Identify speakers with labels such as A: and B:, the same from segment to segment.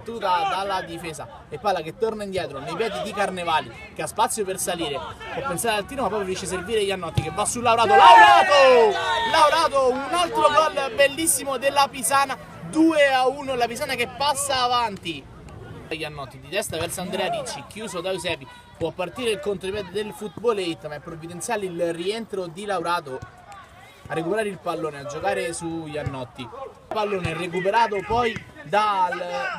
A: battuta dalla difesa e palla che torna indietro nei piedi di Carnevali, che ha spazio per salire, può pensare al tiro ma poi riesce a servire Iannotti che va su Laurato. Laurato, un altro gol bellissimo della Pisana, 2-1, la Pisana che passa avanti. Iannotti di testa verso Andrea Ricci, chiuso da Eusebi, può partire il contropiede del Football 8, ma è provvidenziale il rientro di Laurato a recuperare il pallone, a giocare su Iannotti. Pallone recuperato poi da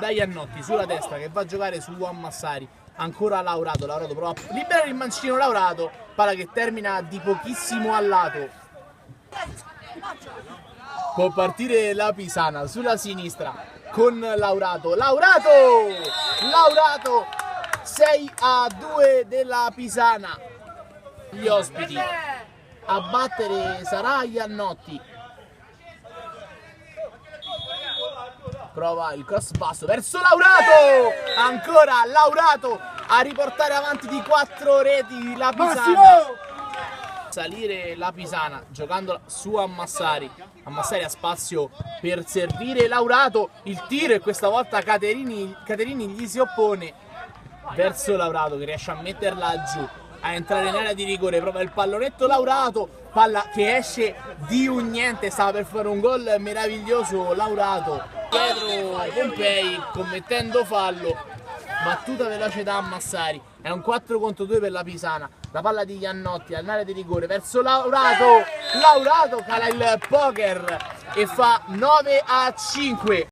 A: Iannotti sulla destra che va a giocare su Ammassari. Ancora Laurato prova a liberare il mancino Laurato, palla che termina di pochissimo al lato. Può partire la Pisana sulla sinistra con Laurato, 6-2 della Pisana. Gli ospiti a battere sarà Iannotti. Prova il cross basso verso Laurato, ancora Laurato a riportare avanti di 4 reti la Pisana. Salire la Pisana giocando su Ammassari. Ammassari ha spazio per servire Laurato, il tiro e questa volta Caterini gli si oppone verso Laurato che riesce a metterla giù, a entrare in area di rigore, prova il pallonetto Laurato, palla che esce di un niente, stava per fare un gol meraviglioso Laurato, dietro Pompei commettendo fallo, battuta veloce da Ammassari, è un 4 contro 2 per la Pisana, la palla di Iannotti all'area di rigore verso Laurato, cala il poker e fa 9-5.